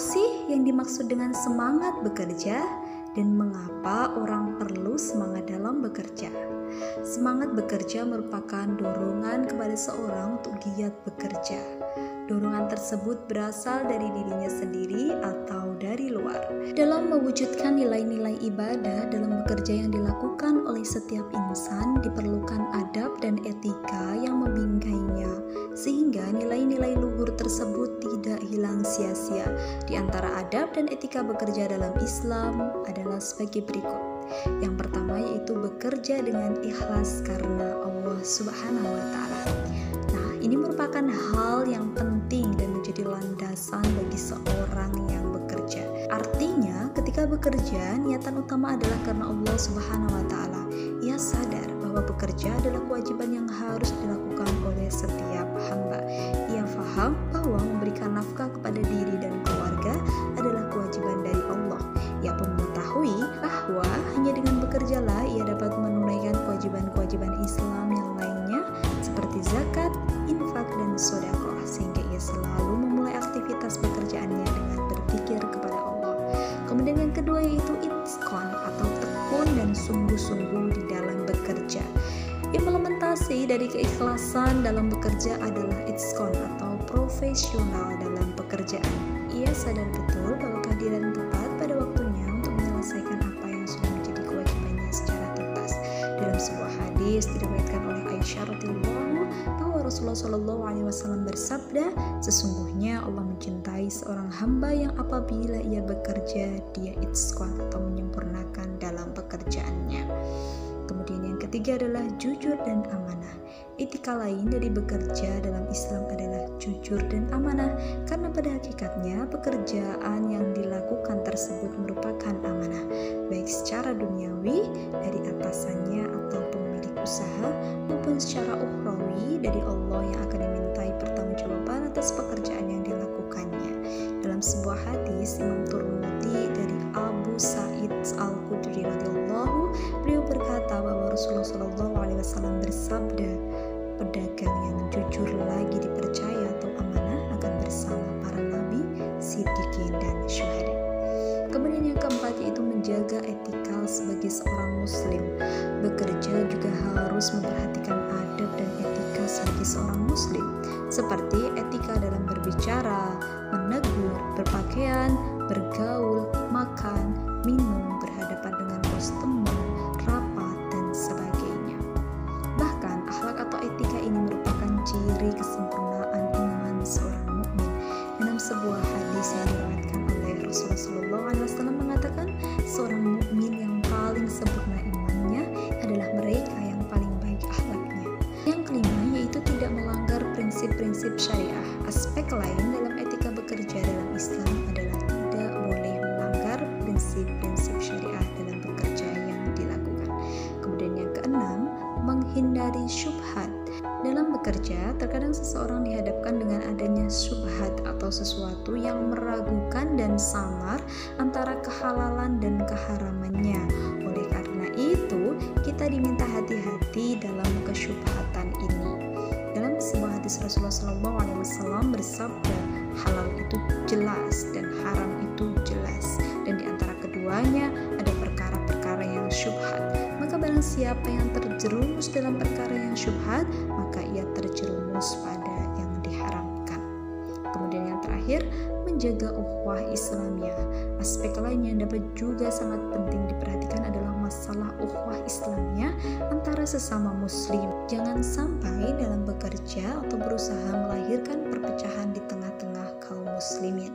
Apa sih yang dimaksud dengan semangat bekerja dan mengapa orang perlu semangat dalam bekerja? Semangat bekerja merupakan dorongan kepada seorang untuk giat bekerja. Dorongan tersebut berasal dari dirinya sendiri atau dari luar. Dalam mewujudkan nilai-nilai ibadah dalam bekerja yang dilakukan oleh setiap insan, diperlukan adab dan etika yang membingkainya, sehingga nilai-nilai luhur tersebut tidak hilang sia-sia. Di antara adab dan etika bekerja dalam Islam adalah sebagai berikut. Yang pertama yaitu bekerja dengan ikhlas karena Allah Subhanahu wa Ta'ala. Nah, ini merupakan hal yang penting dan menjadi landasan bagi seorang yang bekerja. Artinya, ketika bekerja, niatan utama adalah karena Allah Subhanahu wa Ta'ala. Ia sadar bahwa bekerja adalah kewajiban yang harus dilakukan oleh setiap hamba. Ia faham bahwa memberikan nafkah kepada diri dan keluarga adalah kewajiban dari Allah. Ia pun mengetahui bahwa hanya dengan bekerjalah ia dapat menunaikan kewajiban-kewajiban Islam yang lainnya seperti zakat, infak, dan sedekah, sehingga ia selalu memulai aktivitas pekerjaannya dengan berpikir kepada Allah. Kemudian yang kedua yaitu itqan atau tekun dan sungguh-sungguh di dalam bekerja. Implementasi dari keikhlasan dalam bekerja adalah itqan atau profesional dalam pekerjaan. Ia sadar betul bahwa kehadiran tepat pada waktunya untuk menyelesaikan apa yang sudah menjadi kewajibannya secara tuntas. Dalam sebuah hadis diriwayatkan oleh Aisyah radhiyallahu bahwa Rasulullah SAW bersabda, sesungguhnya Allah mencintai seorang hamba yang apabila ia bekerja dia itqan atau menyempurnakan dalam pekerjaannya. Kemudian yang ketiga adalah jujur dan amanah. Etika lain dari bekerja dalam Islam adalah jujur dan amanah, karena pada hakikatnya pekerjaan yang dilakukan tersebut merupakan amanah, baik secara duniawi dari atasannya atau pemilik usaha, maupun secara ukhrawi dari Allah yang akan dimintai pertanggungjawaban atas pekerjaan yang dilakukannya. Dalam sebuah hadis Imam Tirmidzi dari Abu Sa'id Al-Khudri radhiyallahu, beliau berkata bahwa Rasulullah SAW bersabda, pedagang yang jujur lagi dipercaya atau amanah akan bersama para nabi, siddiqin, dan syuhada. Kemudian yang keempat yaitu menjaga etika sebagai seorang muslim. Bekerja juga harus memperhatikan adab dan etika sebagai seorang muslim, seperti etika dalam berbicara, menegur, berpakaian, bergaul, makan, minum, berhadapan dengan bos teman, rapat, dan sebagainya. Bahkan akhlak atau etika ini merupakan ciri kesempurnaan iman seorang mukmin. Dalam sebuah hadis yang diriwayatkan oleh Rasulullah SAW mengatakan, seorang mukmin yang paling sempurna imannya adalah mereka yang paling baik akhlaknya. Yang kelima yaitu tidak melanggar prinsip-prinsip syariah. Aspek lain dalam etika bekerja dalam Islam adalah tidak boleh melanggar prinsip-prinsip syariah dalam bekerja yang dilakukan. Kemudian yang keenam, menghindari syubhat. Dalam bekerja, terkadang seseorang dihadapkan dengan adanya syubhat atau sesuatu yang meragukan dan samar antara kehalalan dan keharamannya. Oleh karena itu, kita diminta hati-hati dalam kesyubhatan ini. Dalam sebuah hadis Rasulullah SAW bersabda, halal itu jelas dan haram itu jelas, dan di antara keduanya ada perkara-perkara yang syubhat. Maka barang siapa yang terjerumus dalam perkara yang syubhat, maka ia terjerumus pada yang diharamkan. Kemudian yang terakhir, menjaga ukhuwah Islamiyah. Aspek lain yang dapat juga sangat penting diperhatikan adalah masalah ukhuwah Islamiyah antara sesama muslim. Jangan sampai dalam bekerja atau berusaha melahirkan perpecahan di tengah-tengah kaum muslimin.